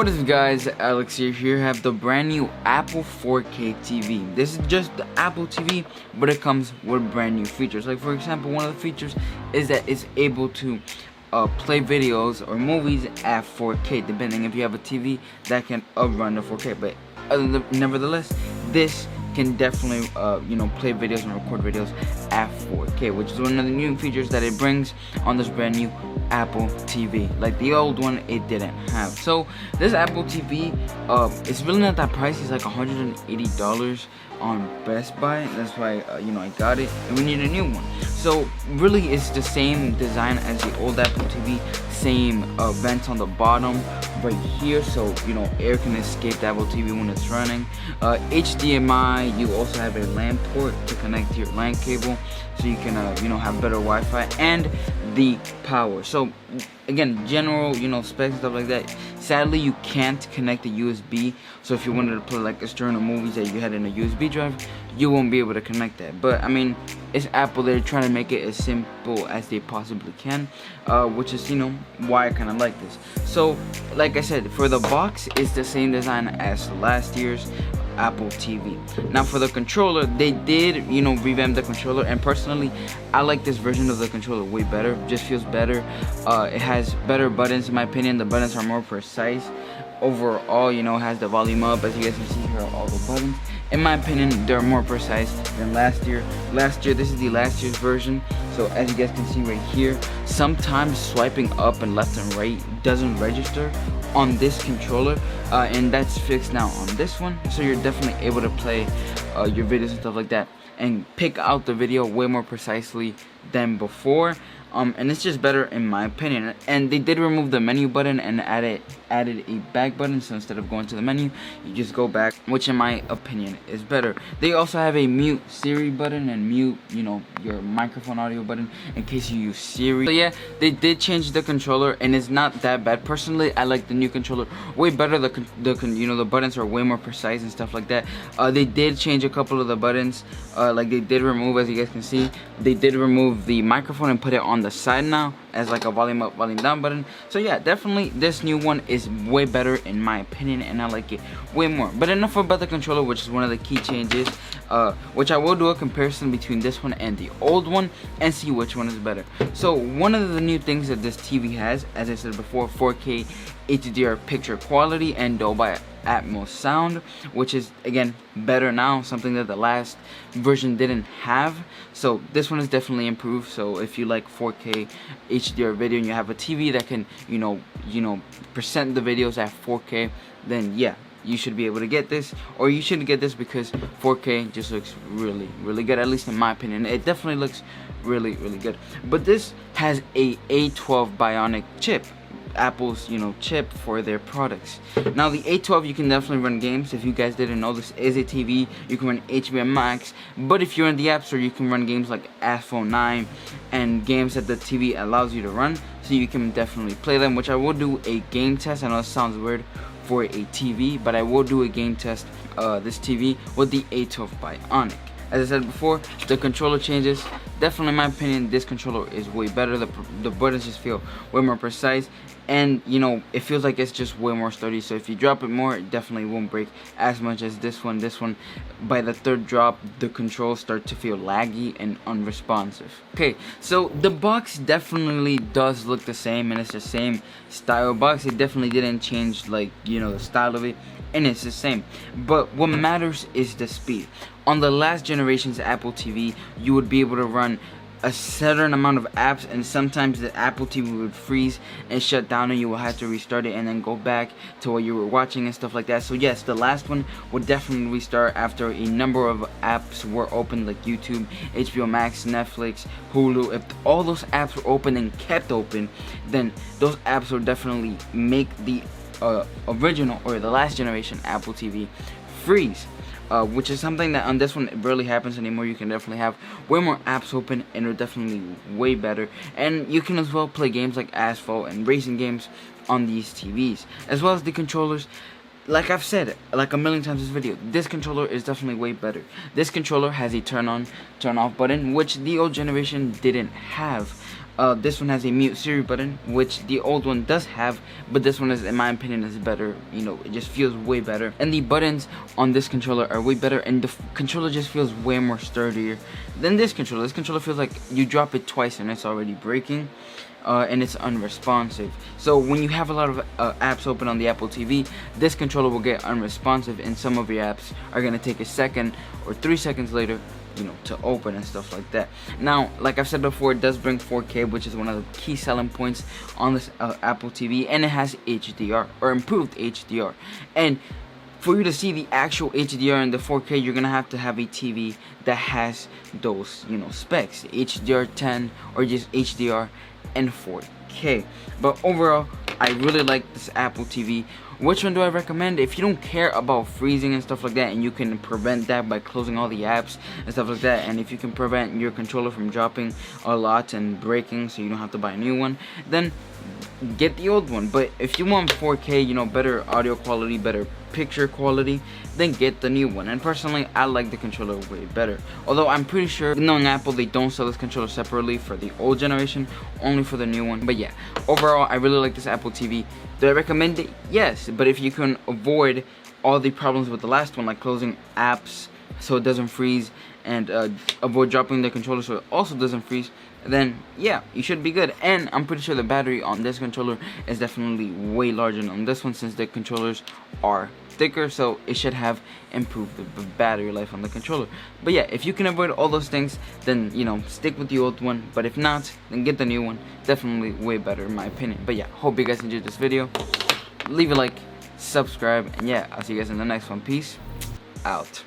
What is up, guys? Alex here. Have the brand new Apple 4K TV. This is just the Apple TV, but it comes with brand new features. Like, for example, one of the features is that it's able to play videos or movies at 4K, depending if you have a TV that can run the 4K. But nevertheless, this can definitely play videos and record videos at 4K, which is one of the new features that it brings on this brand new Apple TV. Like the old one, it didn't have. So this Apple TV, it's really not that pricey. It's like $180 on Best Buy. That's why I got it, and we need a new one. So really, it's the same design as the old Apple TV. Same vents on the bottom right here, so air can escape the Apple TV when it's running. HDMI, you also have a LAN port to connect to your LAN cable, so you can have better Wi-Fi, and the power. So again, general specs, stuff like that. Sadly, you can't connect the USB, so if you wanted to play like external movies that you had in a USB drive, you won't be able to connect that. But I mean, it's Apple. They're trying to make it as simple as they possibly can, which is why I kind of like this. So like I said, for the box, it's the same design as last year's Apple TV. Now for the controller, they did revamp the controller, and personally I like this version of the controller way better. Just feels better. It has better buttons, in my opinion. The buttons are more precise. Overall, it has the volume up. As you guys can see here, all the buttons, in my opinion, they're more precise than last year. This is the last year's version. So as you guys can see right here, sometimes swiping up and left and right doesn't register on this controller, and that's fixed now on this one. So you're definitely able to play your videos and stuff like that, and pick out the video way more precisely than before. And it's just better in my opinion. And they did remove the menu button and added a back button, so instead of going to the menu, you just go back, which in my opinion is better. They also have a mute Siri button and mute your microphone audio button in case you use Siri. So yeah, they did change the controller, and it's not that bad. Personally, I like the new controller way better. The buttons are way more precise and stuff like that. They did change a couple of the buttons. Like they did remove, as you guys can see, they did remove the microphone and put it on the side now as like a volume up, volume down button. So yeah, definitely this new one is way better in my opinion, and I like it way more. But enough about the controller, which is one of the key changes, which I will do a comparison between this one and the old one and see which one is better. So one of the new things that this TV has, as I said before, 4K HDR picture quality and Dolby Atmos sound, which is again better now, something that the last version didn't have. So this one is definitely improved. So if you like 4K HDR video and you have a TV that can present the videos at 4K, then yeah, you should be able to get this, or you shouldn't get this, because 4K just looks really good, at least in my opinion. It definitely looks really good. But this has a A12 Bionic Chip, Apple's chip for their products. Now the A12, you can definitely run games. If you guys didn't know, this is a TV. You can run HBO Max, but if you're in the App Store, you can run games like iPhone 9 and games that the TV allows you to run, so you can definitely play them, which I will do a game test. I know it sounds weird for a TV, but I will do a game test this TV with the A12 Bionic. As I said before, the controller changes. Definitely, in my opinion, this controller is way better. The buttons just feel way more precise, and it feels like it's just way more sturdy. So if you drop it more, it definitely won't break as much as this one. This one, by the third drop, the controls start to feel laggy and unresponsive. Okay, so the box definitely does look the same, and it's the same style box. It definitely didn't change, like the style of it, and it's the same. But what matters is the speed. On the last generation's Apple TV, you would be able to run a certain amount of apps, and sometimes the Apple TV would freeze and shut down, and you will have to restart it and then go back to what you were watching and stuff like that. So yes, the last one would definitely restart after a number of apps were open, like YouTube, HBO Max, Netflix, Hulu. If all those apps were open and kept open, then those apps would definitely make the original or the last generation Apple TV freeze. Which is something that on this one it rarely happens anymore. You can definitely have way more apps open, and they're definitely way better. And you can as well play games like Asphalt and racing games on these TVs, as well as the controllers. Like I've said like a million times in this video, this controller is definitely way better. This controller has a turn on, turn off button, which the old generation didn't have. This one has a mute Siri button, which the old one does have, but this one is, in my opinion, is better. You know, it just feels way better, and the buttons on this controller are way better, and the controller just feels way more sturdier than this controller. This controller feels like you drop it twice and it's already breaking, and it's unresponsive. So when you have a lot of apps open on the Apple TV, this controller will get unresponsive, and some of your apps are gonna take a second or 3 seconds later, you know, to open and stuff like that. Now, like I've said before, it does bring 4K, which is one of the key selling points on this Apple TV, and it has HDR, or improved HDR. And for you to see the actual HDR and the 4K, you're gonna have to have a TV that has those, you know, specs, HDR10 or just HDR and 4K. But overall, I really like this Apple TV. Which one do I recommend? If you don't care about freezing and stuff like that, and you can prevent that by closing all the apps and stuff like that, and if you can prevent your controller from dropping a lot and breaking so you don't have to buy a new one, then get the old one. But if you want 4K, you know, better audio quality, better picture quality, then get the new one. And personally, I like the controller way better. Although I'm pretty sure, knowing Apple, they don't sell this controller separately for the old generation, only for the new one. But yeah, overall, I really like this Apple TV. Do I recommend it? Yes, but if you can avoid all the problems with the last one, like closing apps so it doesn't freeze, and avoid dropping the controller so it also doesn't freeze, then yeah, you should be good. And I'm pretty sure the battery on this controller is definitely way larger than on this one, since the controllers are thicker, so it should have improved the battery life on the controller. But yeah, if you can avoid all those things, then, you know, stick with the old one. But if not, then get the new one. Definitely way better in my opinion. But yeah, hope you guys enjoyed this video. Leave a like, subscribe, and yeah, I'll see you guys in the next one. Peace out.